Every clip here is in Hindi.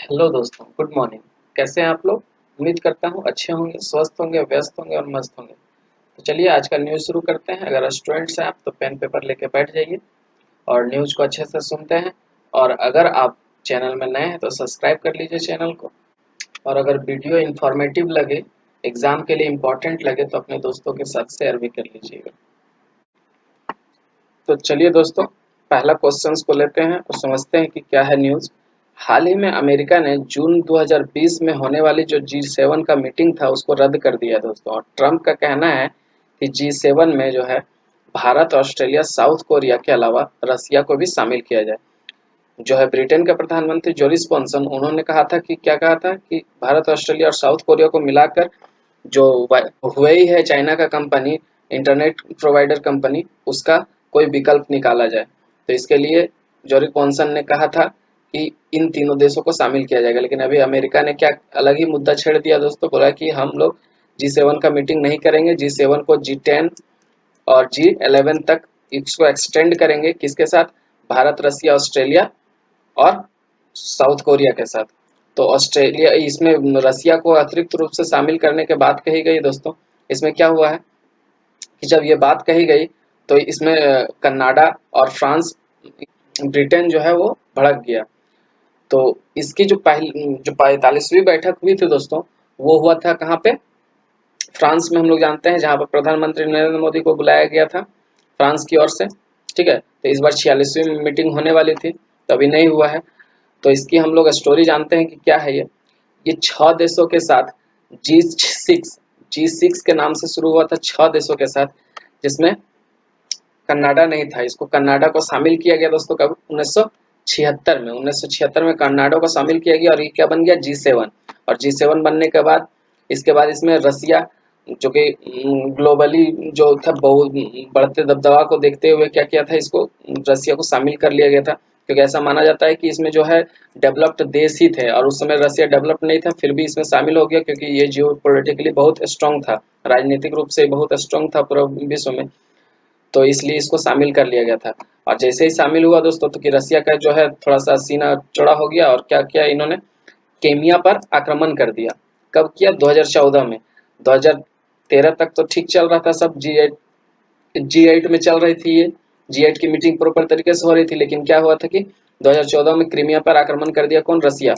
हेलो दोस्तों, गुड मॉर्निंग। कैसे हैं आप लोग? उम्मीद करता हूँ अच्छे होंगे, स्वस्थ होंगे, व्यस्त होंगे और मस्त होंगे। तो चलिए आज का न्यूज़ शुरू करते हैं। अगर स्टूडेंट्स हैं आप तो पेन पेपर लेके बैठ जाइए और न्यूज़ को अच्छे से सुनते हैं। और अगर आप चैनल में नए हैं तो सब्सक्राइब कर लीजिए चैनल को। और अगर वीडियो इन्फॉर्मेटिव लगे, एग्जाम के लिए इम्पोर्टेंट लगे तो अपने दोस्तों के साथ शेयर भी कर लीजिएगा। तो चलिए दोस्तों, पहला क्वेश्चंस को लेते हैं और समझते हैं कि क्या है न्यूज़। हाल ही में अमेरिका ने जून 2020 में होने वाली जो G7 का मीटिंग था उसको रद्द कर दिया दोस्तों। और ट्रम्प का कहना है कि G7 में जो है भारत, ऑस्ट्रेलिया, साउथ कोरिया के अलावा रसिया को भी शामिल किया जाए। जो है ब्रिटेन के प्रधानमंत्री जोरिस जॉनसन, उन्होंने कहा था कि क्या कहा था कि भारत, ऑस्ट्रेलिया और साउथ कोरिया को मिलाकर जो हुवेई है चाइना का कंपनी, इंटरनेट प्रोवाइडर कंपनी, उसका कोई विकल्प निकाला जाए। तो इसके लिए जोरिस जॉनसन ने कहा था कि इन तीनों देशों को शामिल किया जाएगा। लेकिन अभी अमेरिका ने क्या अलग ही मुद्दा छेड़ दिया दोस्तों, बोला कि हम लोग G7 का मीटिंग नहीं करेंगे, G7 को G10 और G11 तक इसको एक्सटेंड करेंगे। किसके साथ? भारत, रसिया, ऑस्ट्रेलिया और साउथ कोरिया के साथ। तो ऑस्ट्रेलिया इसमें रसिया को अतिरिक्त रूप से शामिल करने के बात कही गई दोस्तों। इसमें क्या हुआ है कि जब ये बात कही गई तो इसमें कनाडा और फ्रांस, ब्रिटेन जो है वो भड़क गया। तो इसकी जो पहली जो 45वीं बैठक हुई थी दोस्तों, वो हुआ था कहाँ पे? फ्रांस में। हम लोग जानते हैं जहाँ पर प्रधानमंत्री नरेंद्र मोदी को बुलाया गया था फ्रांस की ओर से। ठीक है, तो इस बार 46वीं मीटिंग होने वाली थी, तो अभी नहीं हुआ है। तो इसकी हम लोग स्टोरी जानते हैं कि क्या है ये 6 देशों के साथ G6, G6 के नाम से शुरू हुआ था, 6 देशों के साथ, जिसमें कनाडा नहीं था। इसको कनाडा को शामिल किया गया दोस्तों कब? 1976 में कनाडा को शामिल किया गया और ये क्या बन गया? G7। और G7 बनने के बाद इसके बाद इसमें रसिया, जो कि ग्लोबली जो था बहुत बढ़ते दबदबा को देखते हुए क्या किया था, इसको रसिया को शामिल कर लिया गया था। क्योंकि ऐसा माना जाता है कि इसमें जो है डेवलप्ड देश ही थे और उस समय रसिया डेवलप्ड नहीं था, फिर भी इसमें शामिल हो गया क्योंकि ये जियो पोलिटिकली बहुत स्ट्रांग था, राजनीतिक रूप से बहुत स्ट्रांग था पूरा विश्व में। तो इसलिए इसको शामिल कर लिया गया था। और जैसे ही शामिल हुआ दोस्तों तो कि रसिया का जो है थोड़ा सा सीना चौड़ा हो गया और क्या किया इन्होंने? केमिया पर आक्रमण कर दिया। कब किया? 2014 में। 2013 तक तो ठीक चल रहा था सब, G8 में चल रही थी ये, G8 की मीटिंग प्रॉपर तरीके से हो रही थी। लेकिन क्या हुआ था कि 2014 में क्रीमिया पर आक्रमण कर दिया कौन? रसिया।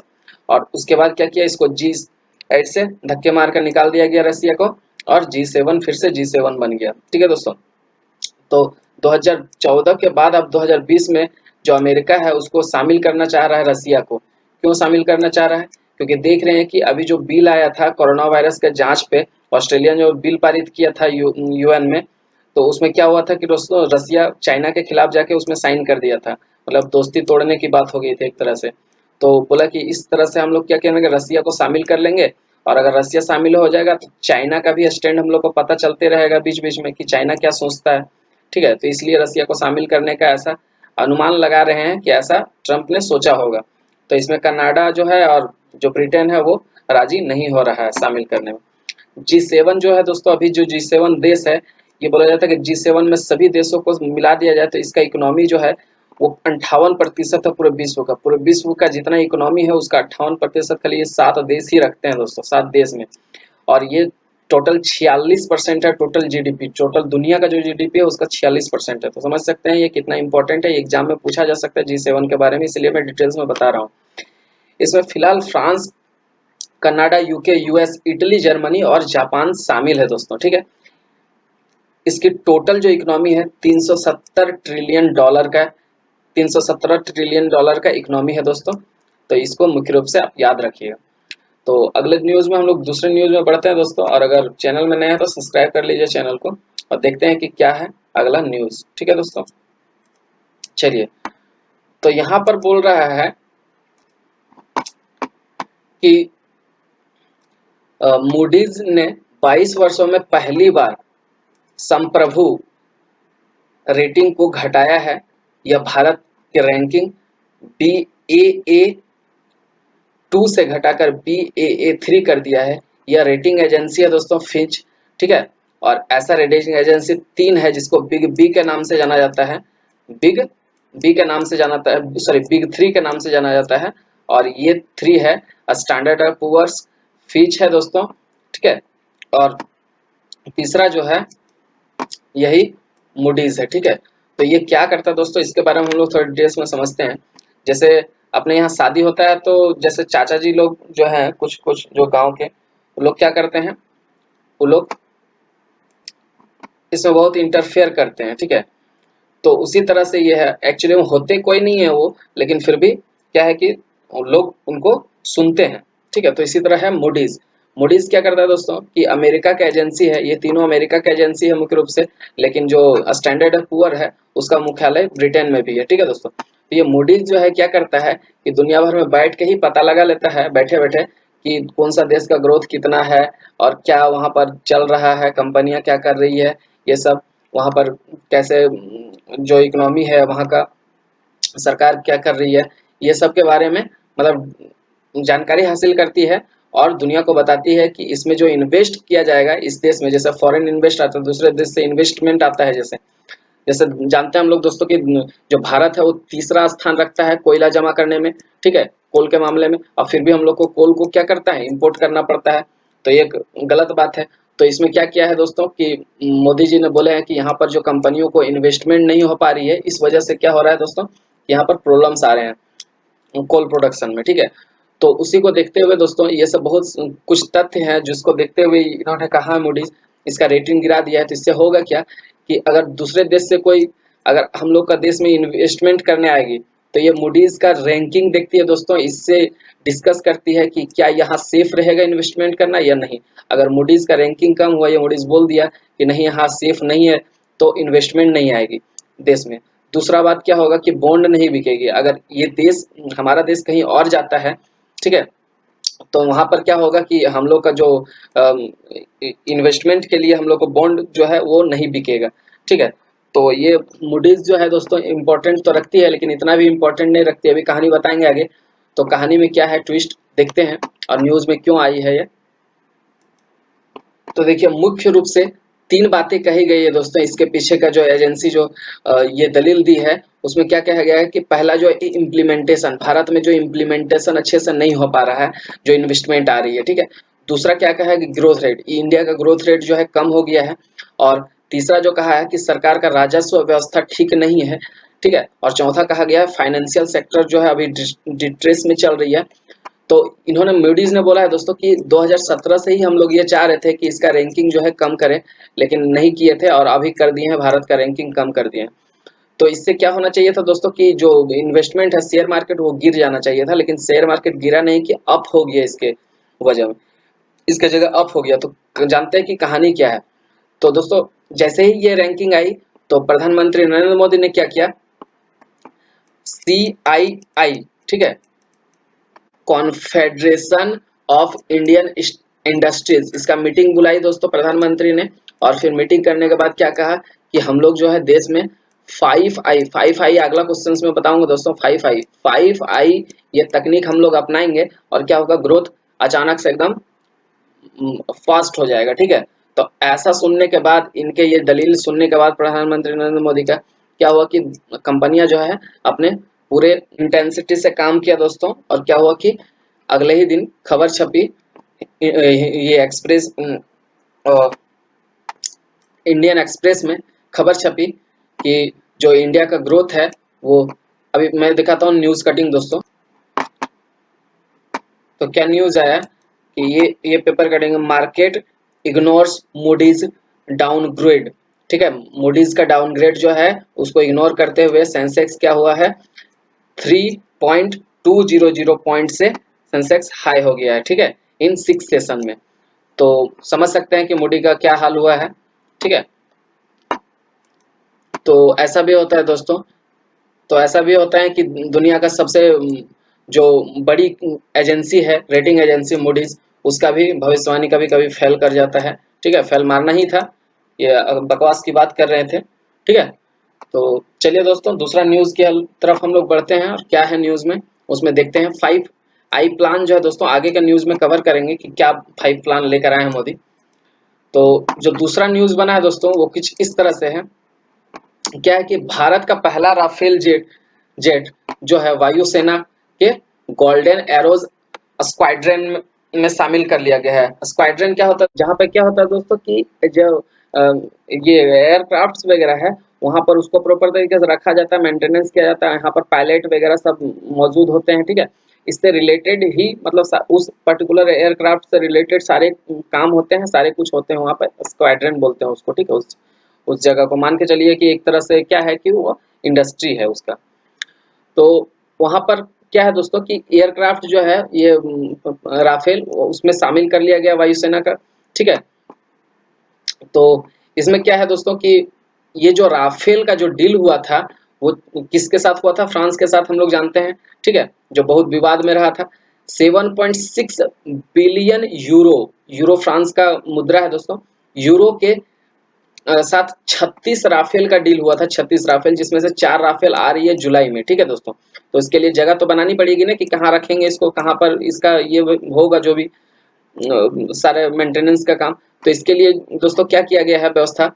और उसके बाद क्या किया? इसको G8 से धक्के मार कर निकाल दिया गया रसिया को, और G7 फिर से G7 बन गया। ठीक है दोस्तों। तो 2014 के बाद अब 2020 में जो अमेरिका है उसको शामिल करना चाह रहा है रसिया को। क्यों शामिल करना चाह रहा है? क्योंकि देख रहे हैं कि अभी जो बिल आया था कोरोना वायरस के जांच पे, ऑस्ट्रेलिया ने जो बिल पारित किया था यूएन में, तो उसमें क्या हुआ था कि दोस्तों रसिया चाइना के खिलाफ जाके उसमें साइन कर दिया था। मतलब दोस्ती तोड़ने की बात हो गई थी एक तरह से। तो बोला कि इस तरह से हम लोग क्या करेंगे, रसिया को शामिल कर लेंगे। और अगर रसिया शामिल हो जाएगा तो चाइना का भी स्टैंड हम लोग को पता चलते रहेगा बीच बीच में कि चाइना क्या सोचता है। ठीक है, तो इसलिए रसिया को शामिल करने का ऐसा अनुमान लगा रहे हैं कि ऐसा ट्रंप ने सोचा होगा। तो इसमें कनाडा जो है और जो ब्रिटेन है वो राजी नहीं हो रहा है शामिल करने में। G7 जो है दोस्तों, अभी जो G7 देश है, ये बोला जाता है कि G7 में सभी देशों को मिला दिया जाए तो इसका इकोनॉमी जो है वो 58% है पूरे विश्व का। पूरे विश्व का जितना इकोनॉमी है उसका 58% खाली ये 7 देश ही रखते हैं दोस्तों, 7 देश में। और ये टोटल 46% है टोटल जीडीपी। टोटल दुनिया का जो जीडीपी है उसका 46% है। तो समझ सकते हैं ये कितना इंपॉर्टेंट है। एग्जाम में पूछा जा सकता है G7 के बारे में, इसलिए मैं डिटेल्स में बता रहा हूँ। इसमें फिलहाल France, Canada, UK, US, Italy, Germany और जापान शामिल है दोस्तों। ठीक है, इसकी टोटल जो इकोनॉमी है 370 ट्रिलियन डॉलर का, 317 ट्रिलियन डॉलर का इकोनॉमी है दोस्तों। तो इसको मुख्य रूप से आप याद रखिएगा। तो अगले न्यूज़ में हम लोग दूसरे न्यूज़ में बढ़ते हैं दोस्तों। और अगर चैनल में नए हैं तो सब्सक्राइब कर लीजिए चैनल को और देखते हैं कि क्या है अगला न्यूज़। ठीक है दोस्तों, चलिए। तो यहाँ पर बोल रहा है कि मूडीज ने 22 वर्षों में पहली बार संप्रभु रेटिंग को घटाया है। यह भारत की रैंकिंग BAA2 से घटाकर BAA3 कर दिया है। यह रेटिंग एजेंसी है दोस्तों फिंच। ठीक है, और ऐसा रेटिंग एजेंसी 3 है जिसको बिग बी के नाम से जाना जाता है, बिग बी के नाम से जाना जाता है, सॉरी बिग 3 के नाम से जाना जाता है। और ये 3 है स्टैंडर्ड ऑफ पुअर्स, फीच है दोस्तों, ठीक है, और तीसरा जो है यही मूडीज है, ठीक है। तो ये क्या करता है दोस्तों, इसके बारे में हम लोग थोड़ा डिटेल्स में समझते हैं। जैसे अपने यहाँ शादी होता है तो जैसे चाचा जी लोग जो हैं, कुछ कुछ जो गांव के, वो लोग क्या करते हैं, वो लोग इसमें बहुत इंटरफेयर करते हैं, ठीक है। तो उसी तरह से ये है, एक्चुअली में होते कोई नहीं है वो, लेकिन फिर भी क्या है कि लोग उनको सुनते हैं, ठीक है। तो इसी तरह है मूडीज। मूडीज क्या करता है दोस्तों कि अमेरिका का एजेंसी है, ये तीनों अमेरिका का एजेंसी है मुख्य रूप से, लेकिन जो स्टैंडर्ड ऑफ पुअर है उसका मुख्यालय ब्रिटेन में भी है, ठीक है दोस्तों। तो ये मूडीज जो है क्या करता है कि दुनिया भर में बैठ के ही पता लगा लेता है बैठे बैठे कि कौन सा देश का ग्रोथ कितना है और क्या वहां पर चल रहा है, कंपनियां क्या कर रही है, ये सब वहां पर कैसे जो इकोनॉमी है वहाँ का, सरकार क्या कर रही है, ये सब के बारे में मतलब जानकारी हासिल करती है और दुनिया को बताती है कि इसमें जो इन्वेस्ट किया जाएगा इस देश में, जैसे फॉरेन इन्वेस्ट आता है, दूसरे देश से इन्वेस्टमेंट आता है, जैसे जैसे जानते हैं हम लोग दोस्तों कि जो भारत है वो तीसरा स्थान रखता है कोयला जमा करने में, ठीक है, कोल के मामले में, और फिर भी हम लोग को कोल को क्या करता है, इंपोर्ट करना पड़ता है। तो ये एक गलत बात है। तो इसमें क्या किया है दोस्तों कि मोदी जी ने बोले हैं कि यहाँ पर जो कंपनियों को इन्वेस्टमेंट नहीं हो पा रही है, इस वजह से क्या हो रहा है दोस्तों, यहाँ पर प्रॉब्लम्स आ रहे हैं कोल प्रोडक्शन में, ठीक है। तो उसी को देखते हुए दोस्तों ये सब बहुत कुछ तथ्य हैं जिसको देखते हुए इन्होंने कहा मूडीज इसका रेटिंग गिरा दिया है। तो इससे होगा क्या कि अगर दूसरे देश से कोई, अगर हम लोग का देश में इन्वेस्टमेंट करने आएगी तो ये मूडीज का रैंकिंग देखती है दोस्तों, इससे डिस्कस करती है कि क्या यहाँ सेफ रहेगा इन्वेस्टमेंट करना या नहीं। अगर मूडीज का रैंकिंग कम हुआ, ये मूडीज बोल दिया कि नहीं यहाँ सेफ नहीं है, तो इन्वेस्टमेंट नहीं आएगी देश में। दूसरा बात क्या होगा कि बॉन्ड नहीं बिकेगी। अगर ये देश, हमारा देश कहीं और जाता है, ठीक है, तो वहां पर क्या होगा कि हम लोग का जो इन्वेस्टमेंट के लिए हम लोग को बॉन्ड जो है वो नहीं बिकेगा, ठीक है। तो ये मूडीज जो है दोस्तों इम्पोर्टेंट तो रखती है, लेकिन इतना भी इम्पोर्टेंट नहीं रखती है। अभी कहानी बताएंगे आगे। तो कहानी में क्या है ट्विस्ट देखते हैं और न्यूज में क्यों आई है ये। तो देखिए मुख्य रूप से 3 बातें कही गई है दोस्तों, इसके पीछे का जो एजेंसी जो ये दलील दी है उसमें क्या कहा गया है कि पहला जो इम्प्लीमेंटेशन, भारत में जो इम्प्लीमेंटेशन अच्छे से नहीं हो पा रहा है, जो इन्वेस्टमेंट आ रही है, ठीक है। दूसरा क्या कहा है कि ग्रोथ रेट, इंडिया का ग्रोथ रेट जो है कम हो गया है। और तीसरा जो कहा है कि सरकार का राजस्व व्यवस्था ठीक नहीं है, ठीक है। और चौथा कहा गया है फाइनेंशियल सेक्टर जो है अभी डिस्ट्रेस में चल रही है। तो इन्होंने मूडीज ने बोला है दोस्तों कि 2017 से ही हम लोग ये चाह रहे थे कि इसका रैंकिंग जो है कम करें, लेकिन नहीं किए थे और अभी कर दिए हैं, भारत का रैंकिंग कम कर दिए हैं। तो इससे क्या होना चाहिए था दोस्तों कि जो इन्वेस्टमेंट है शेयर मार्केट वो गिर जाना चाहिए था, लेकिन शेयर मार्केट गिरा नहीं कि अप हो गया, इसके वजह में इसके जगह अप हो गया। तो जानते हैं कि कहानी क्या है। तो दोस्तों जैसे ही ये रैंकिंग आई तो प्रधानमंत्री नरेंद्र मोदी ने क्या किया, CII, ठीक है, कॉन्फेडरेशन ऑफ इंडियन इंडस्ट्रीज, इसका मीटिंग बुलाई दोस्तों प्रधानमंत्री ने। और फिर मीटिंग करने के बाद क्या कहा कि हम लोग जो है देश में 5I अगला क्वेश्चन में बताऊंगा दोस्तों। 5I ये तकनीक हम लोग अपनाएंगे और क्या होगा, ग्रोथ अचानक से एकदम फास्ट हो जाएगा, ठीक है। तो ऐसा सुनने के बाद, इनके ये दलील सुनने के बाद प्रधानमंत्री नरेंद्र मोदी का क्या हुआ कि कंपनियां जो है अपने पूरे इंटेंसिटी से काम किया दोस्तों। और क्या हुआ कि अगले ही दिन खबर छपी, ये एक्सप्रेस, इंडियन एक्सप्रेस में खबर छपी कि जो इंडिया का ग्रोथ है वो, अभी मैं दिखाता हूँ न्यूज कटिंग दोस्तों। तो क्या न्यूज आया कि ये paper cutting, market ignores Moody's downgrade, ठीक है। मूडीज का डाउनग्रेड जो है उसको इग्नोर करते हुए सेंसेक्स क्या हुआ है, 3.200 पॉइंट से सेंसेक्स हाई हो गया है, ठीक है, इन 6 सेशन में। तो समझ सकते हैं कि मूडी का क्या हाल हुआ है, ठीक है। तो ऐसा भी होता है दोस्तों, तो ऐसा भी होता है कि दुनिया का सबसे जो बड़ी एजेंसी है, रेटिंग एजेंसी मूडीज, उसका भी भविष्यवाणी कभी कभी फेल कर जाता है, ठीक है। फेल मारना ही था, ये बकवास की बात कर रहे थे, ठीक है। तो चलिए दोस्तों दूसरा न्यूज की तरफ हम लोग बढ़ते हैं। और क्या है न्यूज में, उसमें देखते हैं 5I प्लान जो है दोस्तों, आगे का न्यूज में कवर करेंगे कि क्या 5 प्लान लेकर आए हैं मोदी। तो जो दूसरा न्यूज बना है दोस्तों वो कुछ इस तरह से है, क्या है कि भारत का पहला राफेल जेट जेट जो है वायुसेना के गोल्डन एरोज स्क्वाड्रन में शामिल कर लिया गया है। स्क्वाड्रन क्या होता है, जहाँ पे क्या होता है दोस्तों कि जो ये एयरक्राफ्ट्स वगैरह है वहाँ पर उसको प्रॉपर तरीके से रखा जाता है, मेंटेनेंस किया जाता है, यहाँ पर पायलट वगैरह सब मौजूद होते हैं, ठीक है। इससे रिलेटेड ही मतलब उस पर्टिकुलर एयरक्राफ्ट से रिलेटेड सारे काम होते हैं, सारे कुछ होते हैं वहाँ पर, स्क्वाड्रन बोलते हैं उसको, ठीक है। उस जगह को मान के चलिए कि एक तरह से क्या है कि वो इंडस्ट्री है उसका। तो वहाँ पर क्या है दोस्तों कि एयरक्राफ्ट जो है ये राफेल उसमें शामिल कर लिया गया वायुसेना का, ठीक है। तो इसमें क्या है दोस्तों कि ये जो राफेल का जो डील हुआ था वो किसके साथ हुआ था, फ्रांस के साथ, हम लोग जानते हैं, ठीक है, जो बहुत विवाद में रहा था। 7.6 बिलियन यूरो, यूरो फ्रांस का मुद्रा है दोस्तों, यूरो के साथ 36 राफेल का डील हुआ था, 36 राफेल, जिसमें से 4 राफेल आ रही है जुलाई में, ठीक है दोस्तों। तो इसके लिए जगह तो बनानी पड़ेगी ना कि कहाँ रखेंगे इसको, कहाँ पर इसका ये होगा जो भी सारे मेंटेनेंस का काम। तो इसके लिए दोस्तों क्या किया गया है व्यवस्था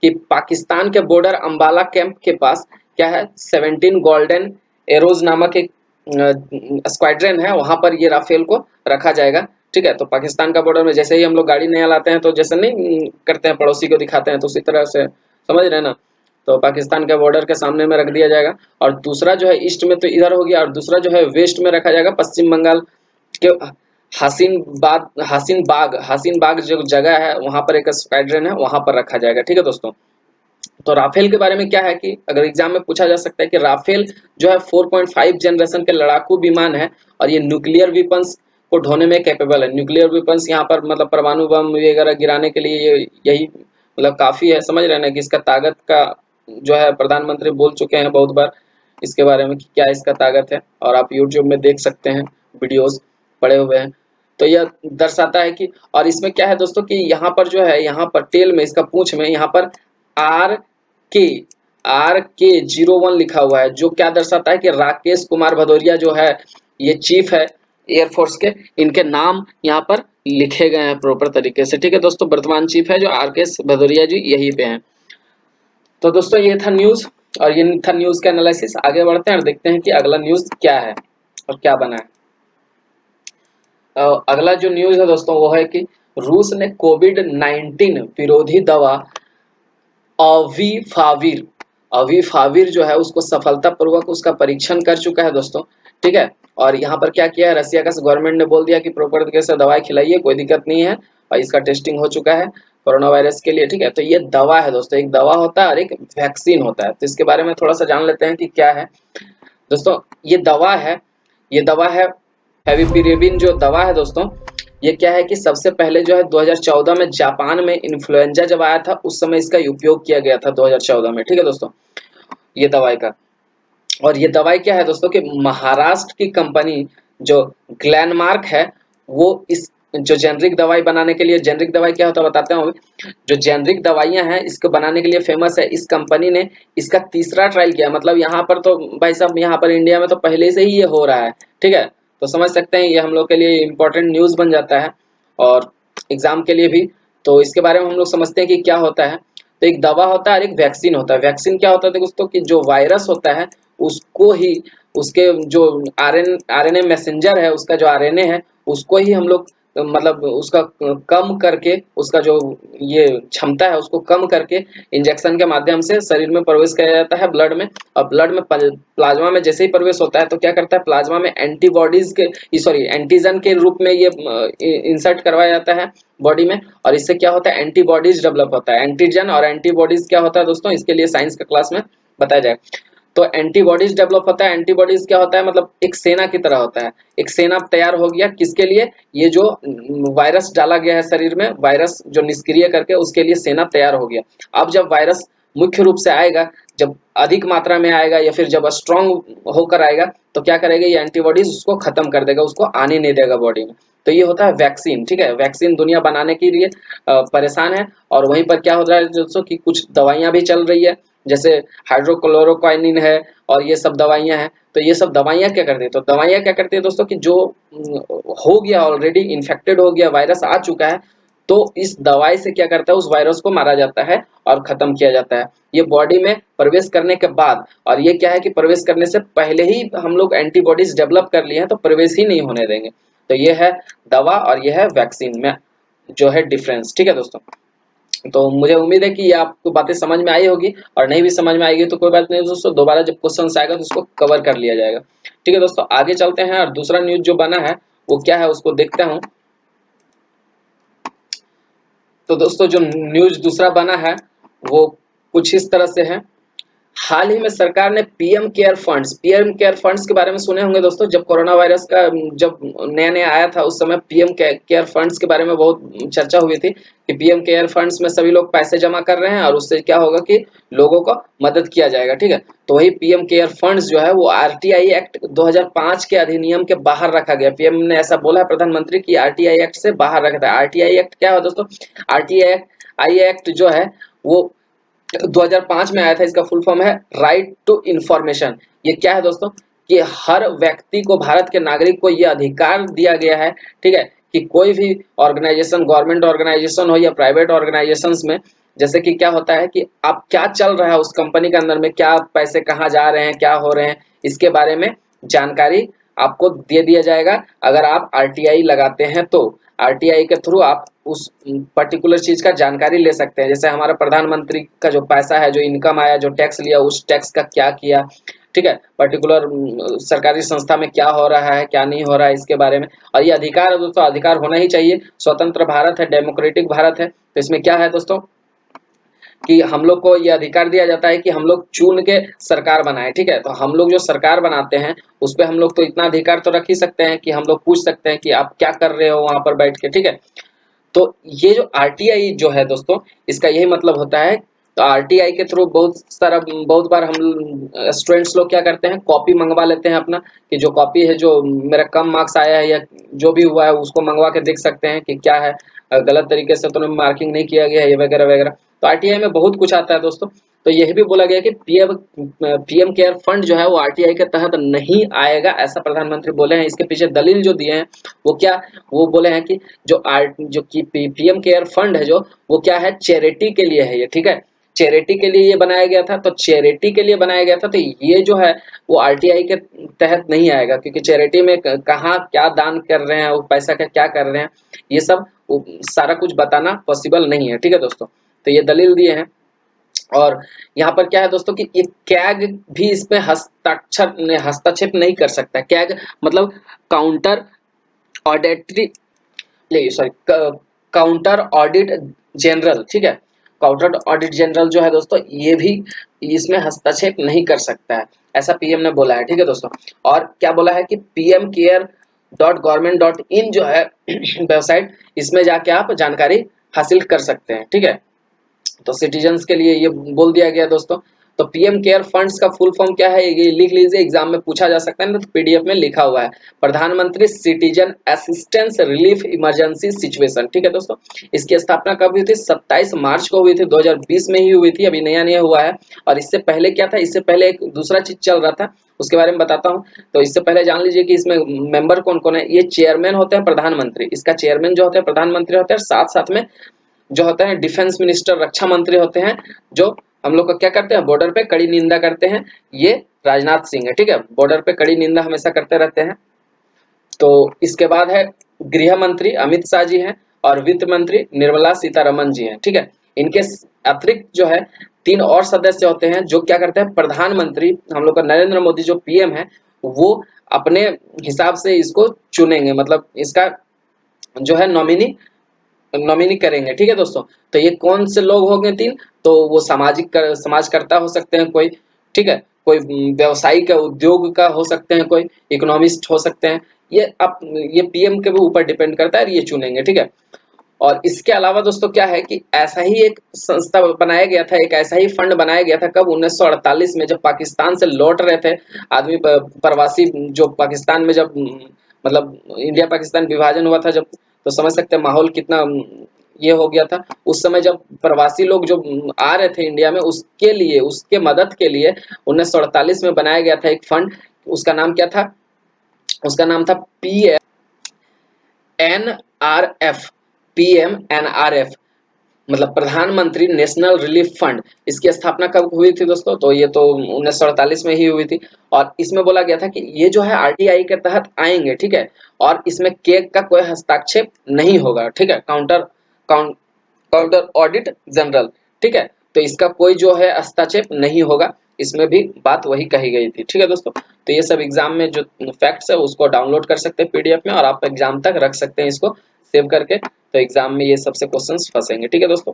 कि पाकिस्तान के बॉर्डर अंबाला कैंप के पास क्या है 17 गोल्डन एरोज नामक एक स्क्वाड्रन है, वहां पर ये राफेल को रखा जाएगा, ठीक है। तो पाकिस्तान का बॉर्डर में जैसे ही हम लोग गाड़ी नया लाते हैं तो जैसे नहीं करते हैं पड़ोसी को दिखाते हैं, तो उसी तरह से समझ रहे हैं ना। तो पाकिस्तान के बॉर्डर के सामने में रख दिया जाएगा, और दूसरा जो है ईस्ट में तो इधर हो गया, और दूसरा जो है वेस्ट में रखा जाएगा, पश्चिम बंगाल के हसीन बाग जो जगह है वहां पर एक स्क्वाड्रन है, वहां पर रखा जाएगा, ठीक है दोस्तों। तो राफेल के बारे में क्या है कि अगर एग्जाम में पूछा जा सकता है कि राफेल जो है 4.5 जनरेशन के लड़ाकू विमान है, और ये न्यूक्लियर वेपन्स को ढोने में कैपेबल है। न्यूक्लियर वेपन्स यहाँ पर मतलब परमाणु बम वगैरह गिराने के लिए यही मतलब काफी है, समझ रहे हैं ना कि इसका ताकत का जो है प्रधानमंत्री बोल चुके हैं बहुत बार इसके बारे में कि क्या इसका ताकत है, और आप यूट्यूब में देख सकते हैं, वीडियोस पड़े हुए हैं। तो यह दर्शाता है कि, और इसमें क्या है दोस्तों कि यहाँ पर जो है, यहाँ पर टेल में इसका पूंछ में यहाँ पर आर के RK-01 लिखा हुआ है, जो क्या दर्शाता है कि राकेश कुमार भदौरिया जो है ये चीफ है एयरफोर्स के, इनके नाम यहाँ पर लिखे गए हैं प्रॉपर तरीके से, ठीक है दोस्तों। वर्तमान चीफ है जो RK भदौरिया जी यही पे हैं। तो दोस्तों ये था न्यूज, और ये था न्यूज का एनालिसिस। आगे बढ़ते हैं और देखते हैं कि अगला न्यूज क्या है और क्या बना है। अगला जो न्यूज है दोस्तों वो है कि रूस ने कोविड-19 विरोधी दवा अवीफाविर अवीफाविर जो है उसको सफलतापूर्वक उसका परीक्षण कर चुका है दोस्तों, ठीक है। और यहाँ पर क्या किया है, रसिया का गवर्नमेंट ने बोल दिया कि प्रॉपर तरीके से दवाई खिलाइए, कोई दिक्कत नहीं है, और इसका टेस्टिंग हो चुका है कोरोना वायरस के लिए, ठीक है। तो ये दवा है दोस्तों, एक दवा होता है और एक वैक्सीन होता है। तो इसके बारे में थोड़ा सा जान लेते हैं कि क्या है दोस्तों। ये दवा है फेविपिरेविर जो दवा है दोस्तों, ये क्या है कि सबसे पहले जो है 2014 में जापान में इन्फ्लुएंजा जब आया था उस समय इसका उपयोग किया गया था 2014 में, ठीक है दोस्तों, ये दवाई का। और ये दवाई क्या है दोस्तों कि महाराष्ट्र की कंपनी जो ग्लेनमार्क है वो इस जो जेनरिक दवाई बनाने के लिए, जेनरिक दवाई क्या होता है बताते हैं, जो जेनरिक दवाइयां हैं इसको बनाने के लिए फेमस है, इस कंपनी ने इसका तीसरा ट्रायल किया। मतलब यहाँ पर तो भाई साहब यहाँ पर इंडिया में तो पहले से ही ये हो रहा है, ठीक है। तो समझ सकते हैं ये हम लोग के लिए इम्पोर्टेंट न्यूज बन जाता है, और एग्जाम के लिए भी। तो इसके बारे में हम लोग समझते हैं कि क्या होता है। तो एक दवा होता है और एक वैक्सीन होता है। वैक्सीन क्या होता है दोस्तों कि जो वायरस होता है उसको ही, उसके जो आरएनए मैसेंजर है, उसका जो आरएनए है उसको ही हम लोग मतलब उसका कम करके, उसका जो ये क्षमता है उसको कम करके इंजेक्शन के माध्यम से शरीर में प्रवेश किया जाता है ब्लड में। और ब्लड में प्लाज्मा में जैसे ही प्रवेश होता है तो क्या करता है, प्लाज्मा में एंटीबॉडीज के सॉरी एंटीजन के रूप में ये इंसर्ट करवाया जाता है बॉडी में, और इससे क्या होता है एंटीबॉडीज डेवलप होता है। एंटीजन और एंटीबॉडीज क्या होता है दोस्तों, इसके लिए साइंस का क्लास में बताया जाएगा। तो एंटीबॉडीज डेवलप होता है। एंटीबॉडीज क्या होता है, मतलब एक सेना की तरह होता है। एक सेना तैयार हो गया किसके लिए, ये जो वायरस डाला गया है शरीर में, वायरस जो निष्क्रिय करके उसके लिए सेना तैयार हो गया। अब जब वायरस मुख्य रूप से आएगा, जब अधिक मात्रा में आएगा या फिर जब स्ट्रॉन्ग होकर आएगा तो क्या करेगा ये एंटीबॉडीज उसको खत्म कर देगा, उसको आने नहीं देगा बॉडी में। तो ये होता है वैक्सीन, ठीक है। वैक्सीन दुनिया बनाने के लिए परेशान है, और वहीं पर क्या हो रहा है दोस्तों कि कुछ दवाइयां भी चल रही है, जैसे हाइड्रोक्लोरोक्वानिन है और ये सब दवाइयां हैं। तो ये सब दवाइयां क्या करती है, तो दवाइयां क्या करती है दोस्तों कि जो हो गया ऑलरेडी इन्फेक्टेड हो गया, वायरस आ चुका है, तो इस दवाई से क्या करता है, उस वायरस को मारा जाता है और खत्म किया जाता है। ये बॉडी में प्रवेश करने के बाद, और ये क्या है कि प्रवेश करने से पहले ही हम लोग एंटीबॉडीज डेवलप कर लिए हैं, तो प्रवेश ही नहीं होने देंगे। तो ये है दवा और ये है वैक्सीन में जो है डिफरेंस। ठीक है दोस्तों, तो मुझे उम्मीद है कि ये आपको बातें समझ में आई होगी, और नहीं भी समझ में आएगी तो कोई बात नहीं दोस्तों, दोबारा जब क्वेश्चन आएगा तो उसको कवर कर लिया जाएगा। ठीक है दोस्तों, आगे चलते हैं और दूसरा न्यूज जो बना है वो क्या है उसको देखते हूँ। तो दोस्तों जो न्यूज दूसरा बना है वो कुछ इस तरह से है। हाल ही में सरकार ने पीएम केयर फंड्स के बारे में सुने होंगे दोस्तों। जब कोरोना वायरस का जब नया नया आया था उस समय पीएम केयर फंड्स के बारे में बहुत चर्चा हुई थी कि पीएम केयर फंड्स में सभी लोग पैसे जमा कर रहे हैं और उससे क्या होगा कि लोगों को मदद किया जाएगा। ठीक है, तो वही पीएम केयर फंड्स जो है वो आरटीआई एक्ट 2005 के अधिनियम के बाहर रखा गया। पीएम ने ऐसा बोला है प्रधानमंत्री की आरटीआई एक्ट से बाहर रखा था। आरटीआई एक्ट क्या है दोस्तों? आरटीआई एक्ट जो है वो 2005 में आया था। इसका फुल फॉर्म है राइट टू इंफॉर्मेशन। ये क्या है दोस्तों कि हर व्यक्ति को, भारत के नागरिक को ये अधिकार दिया गया है, ठीक है, कि कोई भी ऑर्गेनाइजेशन, गवर्नमेंट ऑर्गेनाइजेशन हो या प्राइवेट ऑर्गेनाइजेशंस में, जैसे कि क्या होता है कि आप क्या चल रहा है उस कंपनी के अंदर में, क्या पैसे कहाँ जा रहे हैं, क्या हो रहे हैं, इसके बारे में जानकारी आपको दे दिया जाएगा अगर आप आरटीआई लगाते हैं। तो आरटीआई के थ्रू आप उस पर्टिकुलर चीज का जानकारी ले सकते हैं। जैसे हमारा प्रधानमंत्री का जो पैसा है, जो इनकम आया, जो टैक्स लिया, उस टैक्स का क्या किया, ठीक है, पर्टिकुलर सरकारी संस्था में क्या हो रहा है, क्या नहीं हो रहा है, इसके बारे में। और ये अधिकार है दोस्तों, अधिकार होना ही चाहिए। स्वतंत्र भारत है, डेमोक्रेटिक भारत है, तो इसमें क्या है दोस्तों कि हम लोग को ये अधिकार दिया जाता है कि हम लोग चुन के सरकार बनाए। ठीक है, तो हम लोग जो सरकार बनाते हैं उस पर हम लोग तो इतना अधिकार तो रख ही सकते हैं कि हम लोग पूछ सकते हैं कि आप क्या कर रहे हो वहां पर बैठ के। ठीक है, तो ये जो आरटीआई जो है दोस्तों, इसका यही मतलब होता है। तो आरटीआई के थ्रू बहुत बार हम स्टूडेंट्स लोग क्या करते हैं, कॉपी मंगवा लेते हैं अपना, कि जो कॉपी है, जो मेरा कम मार्क्स आया है या जो भी हुआ है उसको मंगवा के देख सकते हैं कि क्या है, गलत तरीके से तो मार्किंग नहीं किया गया है, ये वगैरह वगैरह। तो आरटीआई में बहुत कुछ आता है दोस्तों। तो यह भी बोला गया कि पीएम केयर फंड जो है वो आरटीआई के तहत नहीं आएगा, ऐसा प्रधानमंत्री बोले हैं। इसके पीछे दलील जो दिए हैं वो क्या, वो बोले हैं कि जो कि पीएम केयर फंड है जो, वो क्या है, चैरिटी के लिए है ये। ठीक है, चैरिटी के लिए ये बनाया गया था। तो चैरिटी के लिए बनाया गया था, तो ये जो है वो आरटीआई के तहत नहीं आएगा, क्योंकि चैरिटी में कहाँ क्या दान कर रहे हैं, वो पैसा का क्या कर रहे हैं, ये सब सारा कुछ बताना पॉसिबल नहीं है। ठीक है दोस्तों, तो ये दलील दिए हैं। और यहाँ पर क्या है दोस्तों कि ये कैग भी इसमें हस्तक्षेप नहीं कर सकता। कैग मतलब counter auditory sorry counter audit general. ठीक है, काउंटर ऑडिट जनरल जो है दोस्तों, ये भी इसमें हस्तक्षेप नहीं कर सकता है, ऐसा पीएम ने बोला है। ठीक है दोस्तों, और क्या बोला है कि pmcare.government.in जो है वेबसाइट, इसमें जाके आप जानकारी हासिल कर सकते हैं। ठीक है, तो सिटीजन्स के लिए ये बोल दिया गया दोस्तों। तो पीएम केयर फंड्स का फुल फॉर्म क्या है, ये लिख लीजिए, एग्जाम में पूछा जा सकता है ना, तो पीडीएफ में लिखा हुआ है, प्रधानमंत्री citizen assistance relief emergency situation. ठीक है दोस्तों, इसकी स्थापना कब हुई थी? 27 मार्च को हुई थी, 2020 में ही हुई थी, अभी नया नया हुआ है। और इससे पहले क्या था, इससे पहले एक दूसरा चीज चल रहा था, उसके बारे में बताता हूँ। तो इससे पहले जान लीजिए कि इसमें मेंबर कौन कौन है। ये चेयरमैन होते हैं प्रधानमंत्री, इसका चेयरमैन जो होते हैं प्रधानमंत्री होते हैं, साथ साथ में जो होते हैं डिफेंस मिनिस्टर, रक्षा मंत्री होते हैं, जो हम लोग का क्या करते हैं, बॉर्डर पे कड़ी निंदा करते हैं, ये राजनाथ सिंह है। ठीक है, बॉर्डर पे कड़ी निंदा हमेशा करते रहते हैं। तो इसके बाद है गृह मंत्री अमित शाह जी हैं, और वित्त मंत्री निर्मला सीतारमन जी हैं। ठीक है, इनके अतिरिक्त जो है 3 और सदस्य होते हैं, जो क्या करते हैं, प्रधानमंत्री हम लोग का नरेंद्र मोदी जो पीएम है वो अपने हिसाब से इसको चुनेंगे, मतलब इसका जो है नॉमिनी करेंगे। ठीक है दोस्तों, तो ये कौन से लोग होंगे 3? तो वो समाजकर्ता हो सकते हैं कोई, ठीक है, कोई व्यवसायी का, उद्योग का हो सकते हैं कोई, इकोनॉमिस्ट हो सकते हैं। ये पीएम के भी ऊपर डिपेंड करता है, ये चुनेंगे। ठीक है, और इसके अलावा दोस्तों क्या है कि ऐसा ही एक संस्था बनाया गया था, एक ऐसा ही फंड बनाया गया था, कब? 1948 में, जब पाकिस्तान से लौट रहे थे आदमी, प्रवासी, जो पाकिस्तान में जब मतलब इंडिया पाकिस्तान विभाजन हुआ था जब, तो समझ सकते हैं माहौल कितना ये हो गया था उस समय। जब प्रवासी लोग जो आ रहे थे इंडिया में, उसके लिए, उसके मदद के लिए 1948 में बनाया गया था एक फंड। उसका नाम क्या था? उसका नाम था NRF, PMNRF मतलब प्रधानमंत्री नेशनल रिलीफ फंड, इसकी स्थापना कब हुई थी दोस्तों? तो ये तो 1948 में ही हुई थी। और इसमें बोला गया था कि ये जो है RTI के तहत आएंगे, ठीक है, और इसमें केक का कोई हस्ताक्षेप नहीं होगा, ठीक है, काउंटर ऑडिट जनरल, ठीक है, तो इसका कोई जो है हस्तक्षेप नहीं होगा, इसमें भी बात वही कही गई थी, ठीक है दोस्तों। तो ये सब एग्जाम में जो फैक्ट्स है उसको डाउनलोड कर सकते हैं PDF में, और आप एग्जाम तक रख सकते हैं इसको सेव करके, तो एग्जाम में ये सबसे क्वेश्चंस फंसेंगे, ठीक है दोस्तों।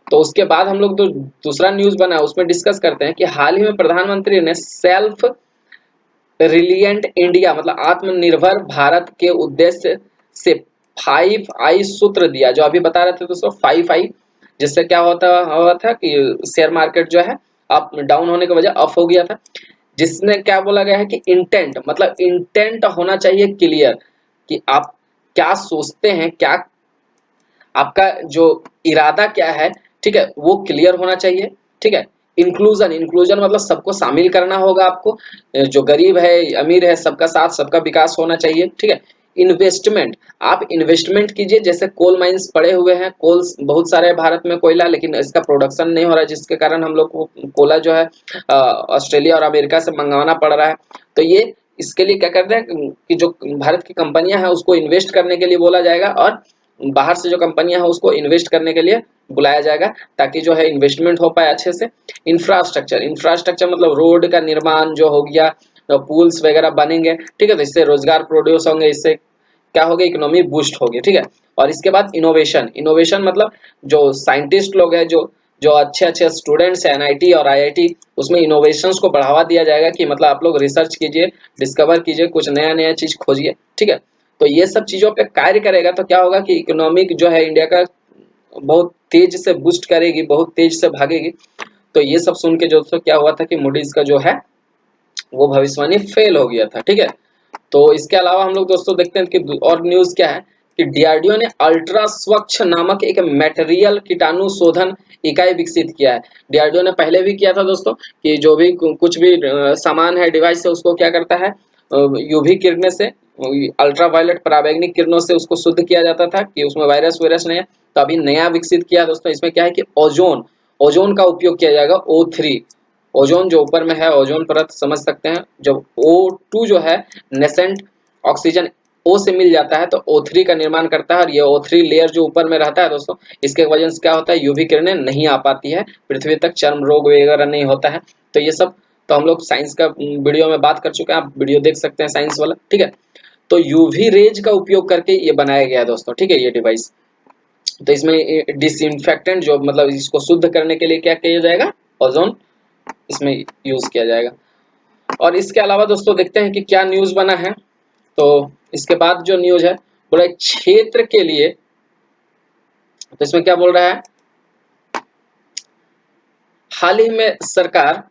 तो उसके बाद हम लोग दूसरा न्यूज बना है उसमें डिस्कस करते हैं कि हाल ही में प्रधानमंत्री ने सेल्फ रिलियंट इंडिया मतलब आत्मनिर्भर भारत के उद्देश्य से 5I सूत्र दिया, जो अभी बता रहे थे दोस्तों 5I, जिससे क्या होता हुआ था कि शेयर मार्केट जो है अप डाउन होने की वजह अप हो गया था, जिसने क्या बोला गया है कि इंटेंट मतलब इंटेंट होना चाहिए क्लियर, कि आप क्या सोचते हैं, क्या आपका जो इरादा क्या है, ठीक है, वो क्लियर होना चाहिए, ठीक है। इंक्लूजन, इंक्लूजन मतलब सबको शामिल करना होगा आपको, जो गरीब है अमीर है सबका साथ सबका विकास होना चाहिए, ठीक है। इन्वेस्टमेंट, आप इन्वेस्टमेंट कीजिए, जैसे कोल माइंस पड़े हुए हैं, कोल बहुत सारे है भारत में कोयला, लेकिन इसका प्रोडक्शन नहीं हो रहा है, जिसके कारण हम लोग को कोयला जो है ऑस्ट्रेलिया और अमेरिका से मंगवाना पड़ रहा है। तो ये इसके लिए क्या करते हैं कि जो भारत की कंपनियां हैं उसको इन्वेस्ट करने के लिए बोला जाएगा, और बाहर से जो कंपनियां हैं उसको इन्वेस्ट करने के लिए बुलाया जाएगा, ताकि जो है इन्वेस्टमेंट हो पाए अच्छे से। इंफ्रास्ट्रक्चर, इंफ्रास्ट्रक्चर मतलब रोड का निर्माण जो हो गया, तो पुल्स वगैरह बनेंगे, ठीक है, तो इससे रोजगार प्रोड्यूस होंगे, इससे क्या होगा, इकोनॉमी बूस्ट होगी, ठीक है। और इसके बाद इनोवेशन, इनोवेशन मतलब जो साइंटिस्ट लोग हैं, जो जो अच्छे अच्छे स्टूडेंट्स हैं NIT और IIT, उसमें इनोवेशंस को बढ़ावा दिया जाएगा, कि मतलब आप लोग रिसर्च कीजिए, डिस्कवर कीजिए, कुछ नया नया चीज खोजिए, ठीक है। तो ये सब चीजों पे कार्य करेगा तो क्या होगा कि इकोनॉमिक जो है इंडिया का बहुत तेज से बूस्ट करेगी, बहुत तेज से भागेगी। तो ये सब सुन के दोस्तों क्या हुआ था कि मूडीज का जो है वो भविष्यवाणी फेल हो गया था, ठीक है। तो इसके अलावा हम लोग दोस्तों देखते हैं कि और न्यूज क्या है कि DRDO ने अल्ट्रा स्वच्छ नामक एक मटेरियल कीटाणु शोधन इकाई विकसित किया है। DRDO ने पहले भी किया था दोस्तों, कि जो भी कुछ भी सामान है, डिवाइस है, उसको क्या करता है UV किरणें से, अल्ट्रा वायलेट पराबैंगनी किरणों से उसको शुद्ध किया जाता था, कि उसमें वायरस वायरस नहीं है। तो अभी नया विकसित किया दोस्तों, इसमें क्या है कि ओजोन, ओजोन का उपयोग किया जाएगा, O3, ओजोन जो ऊपर में है ओजोन परत समझ सकते हैं, जब O2 जो है नेसेंट ऑक्सीजन O से मिल जाता है तो O3 का निर्माण करता है, और ये O3 लेयर जो ऊपर में रहता है दोस्तों, इसके वजह से क्या होता है UV किरणें नहीं आ पाती है पृथ्वी तक, चर्म रोग वगैरह नहीं होता है। तो ये सब तो हम लोग साइंस का वीडियो में बात कर चुके हैं, आप वीडियो देख सकते हैं साइंस वाला, ठीक है। तो UV रेज का उपयोग करके ये बनाया गया है दोस्तों, ठीक है, ये डिवाइस। तो इसमें डिसइंफेक्टेंट जो मतलब इसको शुद्ध करने के लिए क्या किया जाएगा, ओजोन इसमें यूज किया जाएगा। और इसके अलावा दोस्तों देखते हैं कि क्या न्यूज बना है। तो इसके बाद जो न्यूज है पूरा क्षेत्र के लिए, तो इसमें क्या बोल रहा है, हाल ही में सरकार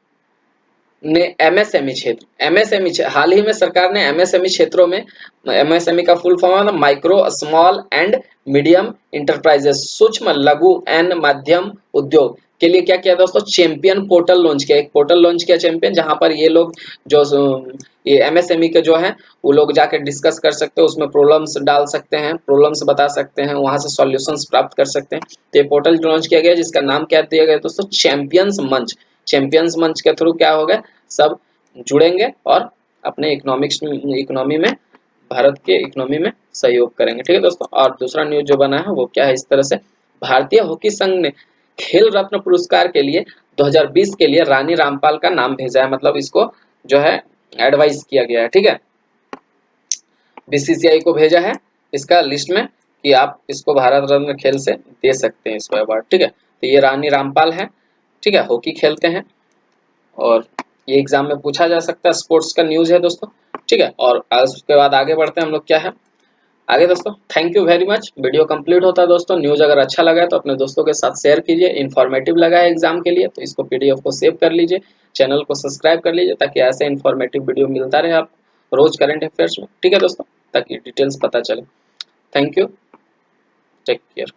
ने MSME क्षेत्र, हाल ही में सरकार ने MSME क्षेत्रों में, MSME का फुल फॉर्म है micro small and medium enterprises, सूक्ष्म लघु एंड मध्यम उद्योग के लिए क्या किया दोस्तों, चैंपियन पोर्टल लॉन्च किया, एक पोर्टल लॉन्च किया चैंपियन, जहां पर ये लोग जो ये MSME के जो है वो लोग जाके डिस्कस कर सकते हैं, उसमें प्रॉब्लम्स डाल सकते हैं, प्रॉब्लम्स बता सकते हैं, वहां से सॉल्यूशंस प्राप्त कर सकते हैं। तो ये पोर्टल लॉन्च किया गया जिसका नाम क्या दिया गया दोस्तों, चैंपियंस मंच। चैंपियंस मंच के थ्रू क्या होगा, सब जुड़ेंगे और अपने इकोनॉमी में, भारत के इकोनॉमी में सहयोग करेंगे, ठीक है दोस्तों। और दूसरा न्यूज जो बना है वो क्या है इस तरह से, भारतीय हॉकी संघ ने खेल रत्न पुरस्कार के लिए 2020 के लिए रानी रामपाल का नाम भेजा है, मतलब इसको जो है एडवाइस किया गया है, ठीक है, BCCI को भेजा है इसका लिस्ट में, कि आप इसको भारत रत्न खेल से दे सकते हैं इसको अवार्ड, ठीक है। तो ये रानी रामपाल है, ठीक है, हॉकी खेलते हैं, और ये एग्जाम में पूछा जा सकता है, स्पोर्ट्स का न्यूज है दोस्तों, ठीक है। और उसके बाद आगे बढ़ते हैं हम लोग, क्या है आगे दोस्तों। Thank you very much, video complete होता है दोस्तों। न्यूज अगर अच्छा लगा है तो अपने दोस्तों के साथ शेयर कीजिए, इन्फॉर्मेटिव लगा है एग्जाम के लिए तो इसको PDF को सेव कर लीजिए, चैनल को सब्सक्राइब कर लीजिए, ताकि ऐसे इन्फॉर्मेटिव वीडियो मिलता रहे आप रोज करंट अफेयर्स में, ठीक है दोस्तों, ताकि डिटेल्स पता चले। Thank you, take care.